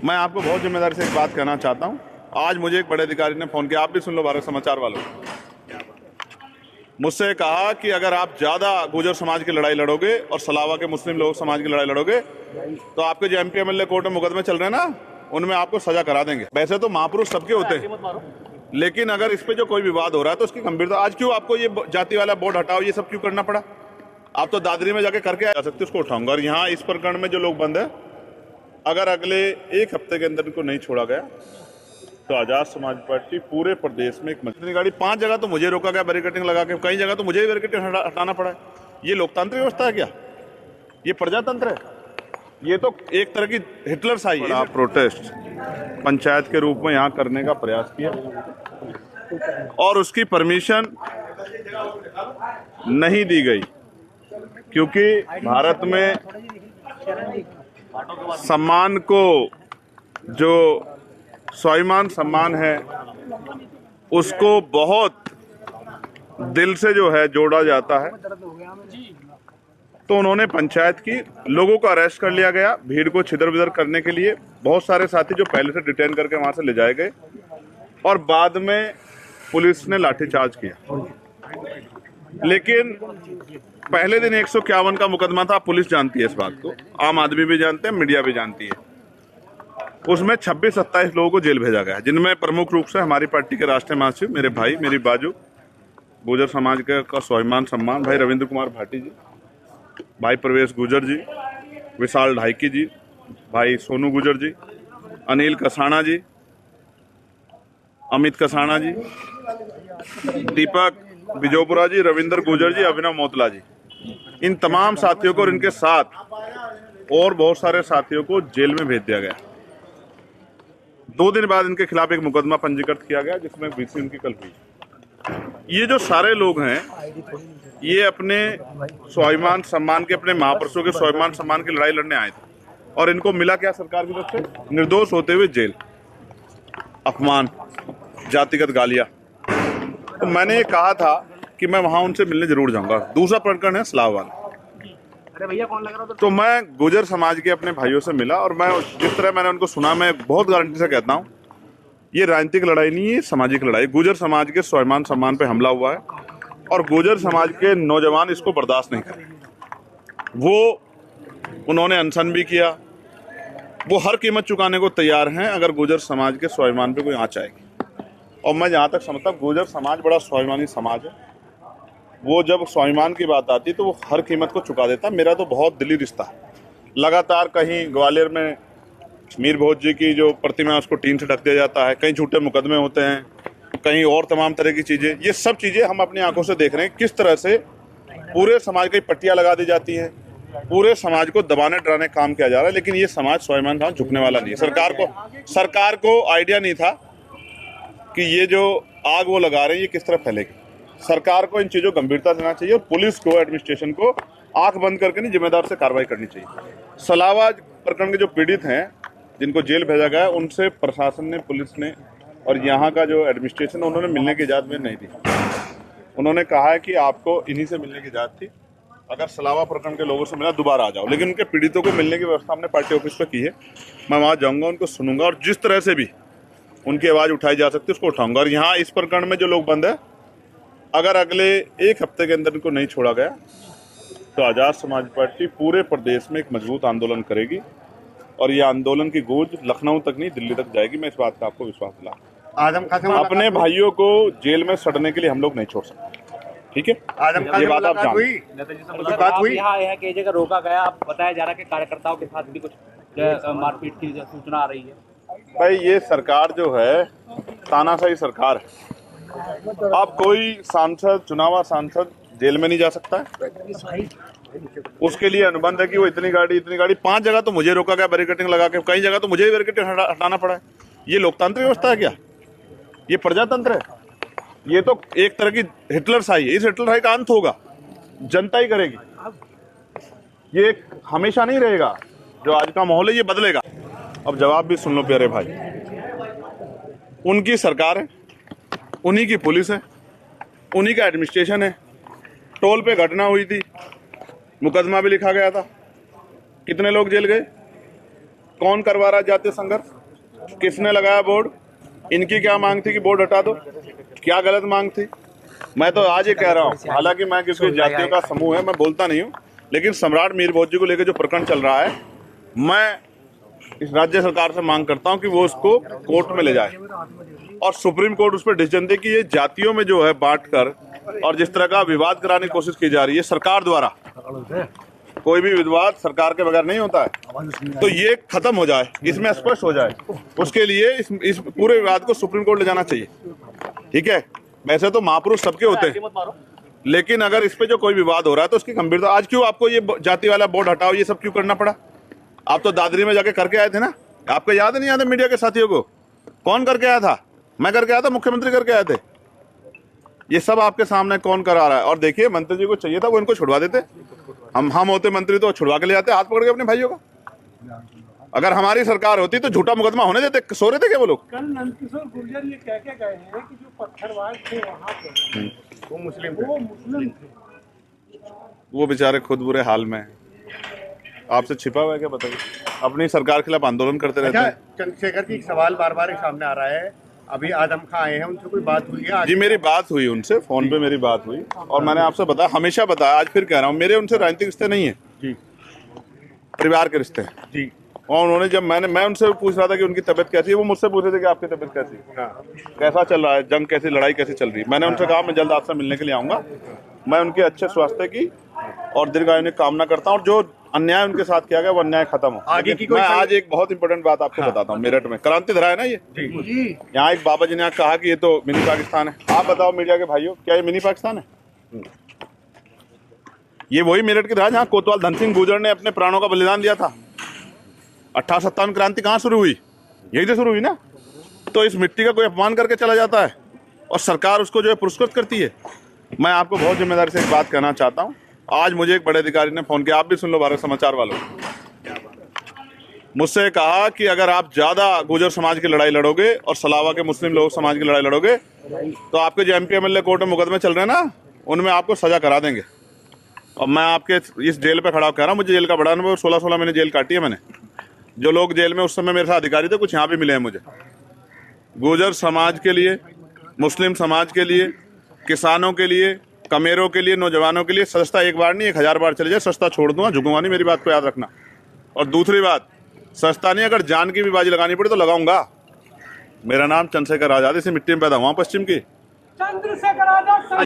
मैं आपको बहुत जिम्मेदारी से एक बात कहना चाहता हूं। आज मुझे एक बड़े अधिकारी ने फोन किया, आप भी सुन लो भारत समाचार वालों। मुझसे कहा कि अगर आप ज्यादा गुर्जर समाज की लड़ाई लड़ोगे और सलावा के मुस्लिम लोग समाज की लड़ाई लड़ोगे तो आपके जो एमपी एमएलए कोर्ट में मुकदमे चल रहे हैं ना, उनमें आपको सजा करा देंगे। वैसे तो महापुरुष सबके होते हैं, लेकिन अगर इस पे जो कोई विवाद हो रहा है तो उसकी गंभीरता, आज क्यों आपको ये जाति वाला बोर्ड हटाओ ये सब क्यों करना पड़ा? आप तो दादरी में जाके करके आ सकते, उसको उठाऊंगा। और यहाँ इस प्रकरण में जो लोग बंद है, अगर अगले एक हफ्ते के अंदर इनको नहीं छोड़ा गया तो आजाद समाज पार्टी पूरे प्रदेश में एक मजबूत गाड़ी 5 जगह तो मुझे रोका गया बैरिकेडिंग लगा के, कई जगह तो मुझे ही बैरिकेडिंग हटाना पड़ा है। ये लोकतांत्रिक व्यवस्था है क्या? ये प्रजातंत्र है? ये तो एक तरह की हिटलर शाही है। प्रोटेस्ट पंचायत के रूप में यहाँ करने का प्रयास किया और उसकी परमिशन नहीं दी गई, क्योंकि भारत में सम्मान को, जो स्वाभिमान सम्मान है, उसको बहुत दिल से जो है जोड़ा जाता है। तो उन्होंने पंचायत की लोगों को अरेस्ट कर लिया गया, भीड़ को छिदर बिदर करने के लिए। बहुत सारे साथी जो पहले से डिटेन करके वहां से ले जाए गए और बाद में पुलिस ने लाठीचार्ज किया। लेकिन पहले दिन 151 का मुकदमा था। पुलिस जानती है इस बात को, आम आदमी भी जानते हैं, मीडिया भी जानती है। उसमें 26-27 लोगों को जेल भेजा गया, जिनमें प्रमुख रूप से हमारी पार्टी के राष्ट्रीय महासचिव, मेरे भाई, मेरी बाजू, गुर्जर समाज का स्वाभिमान सम्मान भाई रविंद्र कुमार भाटी जी, भाई प्रवेश गुर्जर जी, विशाल ढाईकी जी, भाई सोनू गुर्जर जी, अनिल कसाना जी, अमित कसाना जी, दीपक बिजोपुरा जी, रविंद्र गुर्जर जी, अभिनव मोतला जी, इन तमाम साथियों को और इनके साथ और बहुत सारे साथियों को जेल में भेज दिया गया। 2 दिन बाद इनके खिलाफ एक मुकदमा पंजीकृत किया गया, जिसमें बीसी उनकी कल हुई। ये जो सारे लोग हैं, ये अपने स्वाभिमान सम्मान के, अपने महापुरुषों के स्वाभिमान सम्मान की लड़ाई लड़ने आए थे और इनको मिला क्या सरकार की तरफ से? निर्दोष होते हुए जेल, अपमान, जातिगत गालियां। तो मैंने ये कहा था कि मैं वहां उनसे मिलने जरूर जाऊंगा। दूसरा प्रकरण है सलाहवाल। अरे भैया कौन लग रहा था? तो मैं गुर्जर समाज के अपने भाइयों से मिला और मैं जिस तरह मैंने उनको सुना, मैं बहुत गारंटी से कहता हूं, ये राजनीतिक लड़ाई नहीं है, सामाजिक लड़ाई। गुर्जर समाज के स्वाभिमान सम्मान पे हमला हुआ है और गुर्जर समाज के नौजवान इसको बर्दाश्त नहीं करेंगे। वो उन्होंने अनशन भी किया, वो हर कीमत चुकाने को तैयार हैं अगर गुर्जर समाज के स्वाभिमान पे कोई आंच आएगी। और मैं जहाँ तक समझता हूँ, गुर्जर समाज बड़ा स्वाभिमानी समाज है। वो जब स्वाभिमान की बात आती तो वो हर कीमत को चुका देता। मेरा तो बहुत दिली रिश्ता है। लगातार कहीं ग्वालियर में मीर भोज जी की जो प्रतिमा है उसको टीन से ढक दिया जाता है, कहीं झूठे मुकदमे होते हैं, कहीं और तमाम तरह की चीज़ें। ये सब चीज़ें हम अपनी आंखों से देख रहे हैं, किस तरह से पूरे समाज की पट्टियाँ लगा दी जाती हैं, पूरे समाज को दबाने डराने का काम किया जा रहा है। लेकिन ये समाज स्वाभिमान का झुकने वाला नहीं है। सरकार को आइडिया नहीं था कि ये जो आग वो लगा रहे हैं ये किस तरह फैलेगी। सरकार को इन चीज़ों को गंभीरता देना चाहिए और पुलिस को, एडमिनिस्ट्रेशन को आंख बंद करके नहीं, जिम्मेदार से कार्रवाई करनी चाहिए। सलावा प्रकरण के जो पीड़ित हैं, जिनको जेल भेजा गया, उनसे प्रशासन ने, पुलिस ने और यहाँ का जो एडमिनिस्ट्रेशन, उन्होंने मिलने की इजाज़त में नहीं दी। उन्होंने कहा है कि आपको इन्हीं से मिलने की इजाज़त थी, अगर सलावा प्रकरण के लोगों से मिला दोबारा आ जाओ। लेकिन उनके पीड़ितों को मिलने की व्यवस्था हमने पार्टी ऑफिस पर की है। मैं वहाँ जाऊँगा, उनको सुनूंगा और जिस तरह से भी उनकी आवाज़ उठाई जा सकती है उसको उठाऊंगा। और यहाँ इस प्रकरण में जो लोग बंद है, अगर अगले एक हफ्ते के अंदर इनको नहीं छोड़ा गया तो आजाद समाज पार्टी पूरे प्रदेश में एक मजबूत आंदोलन करेगी और ये आंदोलन की गूंज लखनऊ तक नहीं, दिल्ली तक जाएगी। मैं इस बात का आपको विश्वास दिला। अपने भाइयों को जेल में सड़ने के लिए हम लोग नहीं छोड़ सकते, ठीक है? ये बात आप जानते। बात हुई यहाँ कई जगह रोका गया, अब बताया जा रहा है कि कार्यकर्ताओं के साथ भी कुछ मारपीट की सूचना आ रही है। भाई ये सरकार जो है तानाशाही सरकार है। अब कोई सांसद, चुनावा सांसद जेल में नहीं जा सकता है। उसके लिए अनुबंध है कि वो इतनी गाड़ी 5 जगह तो मुझे रोका गया बैरिकेडिंग लगा के, कई जगह तो मुझे ही बैरिकेडिंग हटाना पड़ा है। ये लोकतांत्रिक व्यवस्था है क्या? ये प्रजातंत्र है? ये तो एक तरह की हिटलर शाही है। इस हिटलर शाही का अंत होगा, जनता ही करेगी। ये हमेशा नहीं रहेगा। जो आज का माहौल है ये बदलेगा। अब जवाब भी सुन लो प्यारे भाई, उनकी सरकार है, उन्हीं की पुलिस है, उन्हीं का एडमिनिस्ट्रेशन है। टोल पे घटना हुई थी, मुकदमा भी लिखा गया था, कितने लोग जेल गए? कौन करवा रहा है जातीय संघर्ष? किसने लगाया बोर्ड? इनकी क्या मांग थी कि बोर्ड हटा दो? क्या गलत मांग थी? मैं तो आज ये कह रहा हूँ, हालांकि मैं किसी जातियों का समूह है, मैं बोलता नहीं हूँ, लेकिन सम्राट मीर भोज जी को लेकर जो प्रकरण चल रहा है, मैं इस राज्य सरकार से मांग करता हूँ कि वो उसको कोर्ट में ले जाए और सुप्रीम कोर्ट उस पर डिसीजन दे कि ये जातियों में जो है बांट कर और जिस तरह का विवाद कराने की कोशिश की जा रही है सरकार द्वारा, कोई भी विवाद सरकार के बगैर नहीं होता है, तो ये खत्म हो जाए, इसमें स्पष्ट हो जाए। उसके लिए इस पूरे विवाद को सुप्रीम कोर्ट ले जाना चाहिए। ठीक है, वैसे तो महापुरुष सबके होते हैं, लेकिन अगर इस पे जो कोई विवाद हो रहा है तो उसकी गंभीरता, आज क्यों आपको ये जाति वाला बोर्ड हटाओ ये सब क्यों करना पड़ा? आप तो दादरी में जाके करके आए थे ना, आपको याद नहीं आता मीडिया के साथियों को? कौन करके आया था? मैं करके आया था, मुख्यमंत्री करके आए थे। ये सब आपके सामने कौन करा रहा है? और देखिए, मंत्री जी को चाहिए था वो इनको छुड़वा देते, हम होते मंत्री तो छुड़वा के ले जाते हाथ पकड़ के अपने भाइयों का। अगर हमारी सरकार होती तो झूठा मुकदमा होने देते, सो रहे थे क्या वो लोग? कल नंदकिशोर गुर्जर ये कह के गए हैं कि जो पत्थरबाज थे वहाँ पे वो मुस्लिम थे। वो बेचारे खुद बुरे हाल में हैं। आपसे छिपा हुआ है क्या, बताइए? अपनी सरकार के खिलाफ आंदोलन करते रहते हैं। चंद्रशेखर जी, एक सवाल बार बार सामने आ रहा है, अभी आदम खां आए हैं, उनसे कोई बात हुई है? जी मेरी बात हुई उनसे, फोन पे मेरी बात हुई, और मैंने आपसे बताया, हमेशा बताया, आज फिर कह रहा हूँ, मेरे उनसे राजनीतिक रिश्ते नहीं है जी, परिवार के रिश्ते हैं जी। और उन्होंने जब मैं उनसे पूछ रहा था कि उनकी तबीयत कैसी है, वो मुझसे पूछ रहे थे कि आपकी तबीयत कैसी है, हाँ। कैसा चल रहा है, जंग कैसी, लड़ाई कैसी चल रही है। मैंने उनसे कहा मैं जल्द आपसे मिलने के लिए आऊंगा, मैं उनके अच्छे स्वास्थ्य की और दीर्घायु की कामना करता हूँ, और जो अन्याय उनके साथ किया गया वो अन्याय खत्म हो। आगे की कोई मैं आज एक बहुत इंपॉर्टेंट बात आपको बताता हूँ। मेरठ में क्रांति धरा है ना, ये यहाँ एक बाबा जी ने कहा कि ये तो मिनी पाकिस्तान है। आप बताओ मीडिया के भाइयों, क्या ये मिनी पाकिस्तान है? ये वही मेरठ की धरा जहाँ कोतवाल धन सिंह गुर्जर ने अपने प्राणों का बलिदान दिया था। 1857 क्रांति कहाँ शुरू हुई? यही तो शुरू हुई ना। तो इस मिट्टी का कोई अपमान करके चला जाता है और सरकार उसको जो है पुरस्कृत करती है। मैं आपको बहुत जिम्मेदारी से एक बात कहना चाहता हूँ। आज मुझे एक बड़े अधिकारी ने फोन किया, आप भी सुन लो भारत समाचार वालों, मुझसे कहा कि अगर आप ज्यादा गुर्जर समाज की लड़ाई लड़ोगे और सलावा के मुस्लिम लोग समाज की लड़ाई लड़ोगे तो आपके जो MP MLA कोर्ट में मुकदमे चल रहे हैं ना, उनमें आपको सजा करा देंगे। और मैं आपके इस जेल पे खड़ा कह रहा हूँ, मुझे जेल का बड़ा अनुभव, 16 महीने जेल काटी है मैंने। जो लोग जेल में उस समय मेरे साथ अधिकारी थे, कुछ यहाँ भी मिले हैं मुझे। गुर्जर समाज के लिए, मुस्लिम समाज के लिए, किसानों के लिए, कमेरों के लिए, नौजवानों के लिए सस्ता एक बार नहीं 1000 बार चले जाए, सस्ता छोड़ दूंगा, झुकूंगा नहीं, मेरी बात को याद रखना। और दूसरी बात, सस्ता नहीं, अगर जान की भी बाजी लगानी पड़े तो लगाऊंगा। मेरा नाम चंद्रशेखर आजाद, इसी मिट्टी में पैदा हुआ पश्चिम की। चंद्रशेखर आजाद।